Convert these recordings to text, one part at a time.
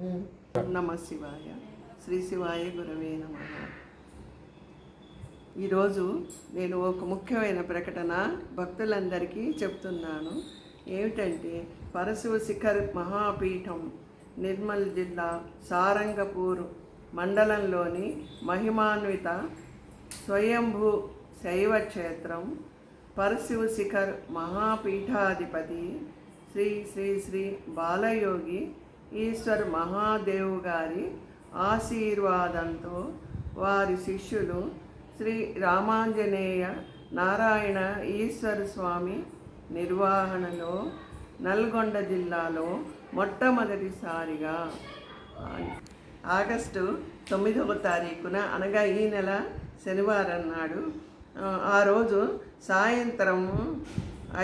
నమ శివాయ. శ్రీ శివాయ గురవే నమః. ఈరోజు నేను ఒక ముఖ్యమైన ప్రకటన భక్తులందరికీ చెప్తున్నాను. ఏమిటంటే, పరశివ శిఖర్ మహాపీఠం నిర్మల్ జిల్లా సారంగపూర్ మండలంలోని మహిమాన్విత స్వయంభూ శైవ క్షేత్రం పరశివ శిఖర్ మహాపీఠాధిపతి శ్రీ శ్రీ శ్రీ బాలయోగి ఈశ్వర్ మహాదేవ్ గారి ఆశీర్వాదంతో వారి శిష్యులు శ్రీ రామాంజనేయ నారాయణ ఈశ్వర స్వామి నిర్వహణలో నల్గొండ జిల్లాలో మొట్టమొదటిసారిగా ఆగస్టు 9వ తారీఖున అనగా ఈ నెల శనివారం నాడు ఆ రోజు సాయంత్రం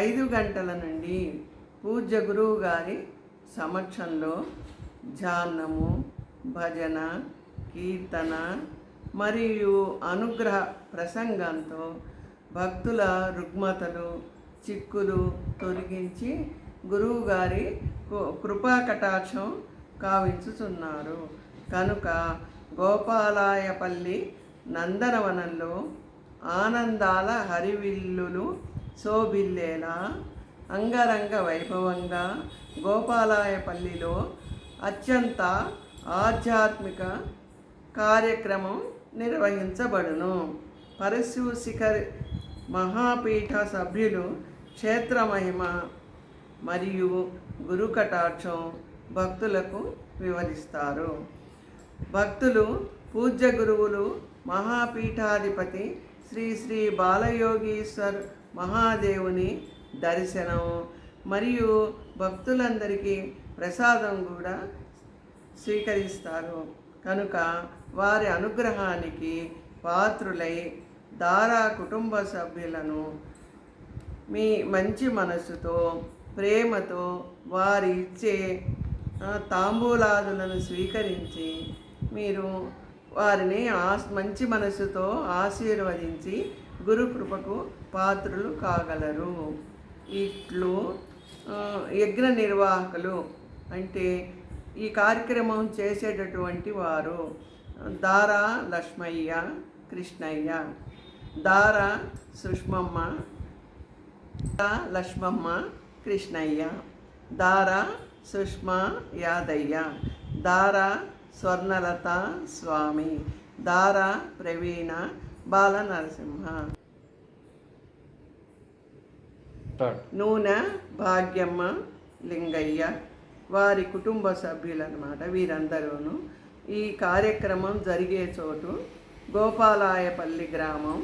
5 గంటల నుండి పూజ్య గురువు గారి సమక్షంలో ధ్యానము, భజన, కీర్తన మరియు అనుగ్రహ ప్రసంగంతో భక్తుల రుగ్మతలు, చిక్కులు తొలగించి గురువుగారి కృపా కటాక్షం కావించుతున్నారు. కనుక గోపాలాయపల్లి నందనవనంలో ఆనందాల హరివిల్లులు శోభిల్లేలా అంగరంగ వైభవంగా గోపాలాయపల్లిలో అత్యంత ఆధ్యాత్మిక కార్యక్రమం నిర్వహించబడును. పరశివ శిఖర్ మహాపీఠ సభ్యులు క్షేత్ర మహిమ మరియు గురు కటాక్షం భక్తులకు వివరిస్తారు. భక్తులు పూజ్య గురువులు మహాపీఠాధిపతి శ్రీ శ్రీ బాలయోగీశ్వర్ మహాదేవుని దర్శనం మరియు భక్తులందరికీ ప్రసాదం కూడా స్వీకరిస్తారు. కనుక వారి అనుగ్రహానికి పాత్రులై దారా కుటుంబ సభ్యులను మీ మంచి మనసుతో, ప్రేమతో వారి ఇచ్చే తాంబూలాదులను స్వీకరించి మీరు వారిని మంచి మనసుతో ఆశీర్వదించి గురు కృపకు పాత్రులు కాగలరు. ఇట్లు యజ్ఞ నిర్వాహకులు అంటే ఈ కార్యక్రమం చేసేటటువంటి వారు దారా లక్ష్మయ్య, కృష్ణయ్య, దారా సుష్మమ్మ, లక్ష్మమ్మ, కృష్ణయ్య, దారా సుష్మా యాదయ్య, దారా స్వర్ణలత స్వామి, దారా ప్రవీణ బాల నరసింహ, నూనె భాగ్యమ్మ లింగయ్య వారి కుటుంబ సభ్యులన్నమాట. వీరందరూను ఈ కార్యక్రమం జరిగే చోటు గోపాలాయపల్లి గ్రామం,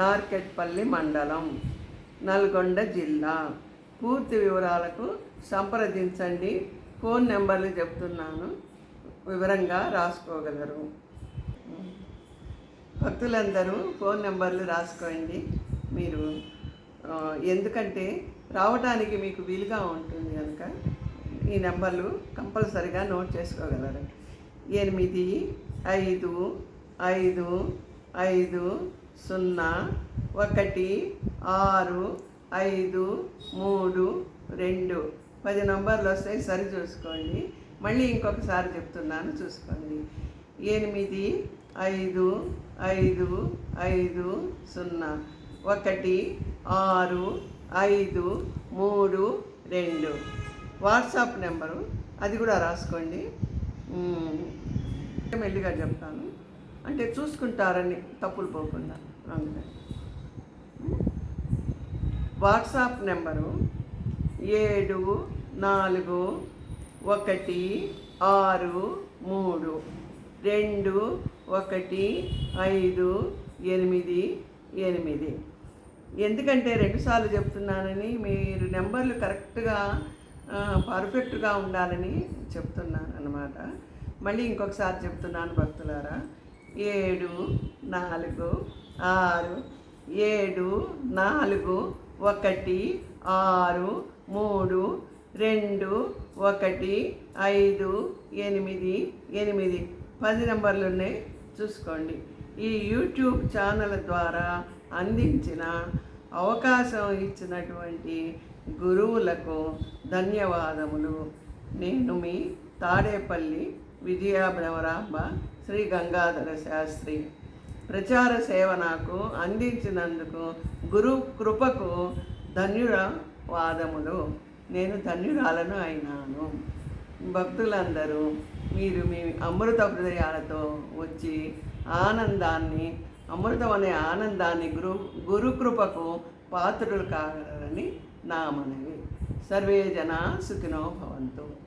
నార్కెట్పల్లి మండలం, నల్గొండ జిల్లా. పూర్తి వివరాలకు సంప్రదించండి. ఫోన్ నెంబర్లు చెప్తున్నాను, వివరంగా రాసుకోగలరు. భక్తులందరూ ఫోన్ నెంబర్లు రాసుకోండి. మీరు ఎందుకంటే రావడానికి మీకు వీలుగా ఉంటుంది కనుక ఈ నెంబర్లు కంపల్సరిగా నోట్ చేసుకోగలరు. 8555016532 10 నంబర్లు వస్తాయి, సరి చూసుకోండి. మళ్ళీ ఇంకొకసారి చెప్తున్నాను, చూసుకోండి. 8555016532 వాట్సాప్ నెంబరు, అది కూడా రాసుకోండి. మెల్లిగా చెప్తాను అంటే చూసుకుంటారని తప్పులు పోకుండా. అందుకని వాట్సాప్ నెంబరు 7461631588. ఎందుకంటే 2 సార్లు చెప్తున్నానని మీరు నెంబర్లు కరెక్ట్గా పర్ఫెక్ట్గా ఉండాలని చెప్తున్నాను అన్నమాట. మళ్ళీ ఇంకొకసారి చెప్తున్నాను భక్తులారా. 746146311588. 10 నెంబర్లు ఉన్నాయి, చూసుకోండి. ఈ యూట్యూబ్ ఛానల్ ద్వారా అందించిన అవకాశం ఇచ్చినటువంటి గురువులకు ధన్యవాదములు. నేను మీ తాడేపల్లి విజయ భ్రమరాంబ శ్రీ గంగాధర శాస్త్రి. ప్రచార సేవ నాకు అందించినందుకు గురు కృపకు ధన్యవాదములు. నేను ధన్యురాలను అయినాను. భక్తులందరూ మీరు మీ అమృత హృదయాలతో వచ్చి ఆనందాన్ని, అమృతం అనే ఆనందాన్ని గురుకృపకు పాత్రులు కాగలరని నా మనవి. సర్వే జనా సుఖినో భవంతు.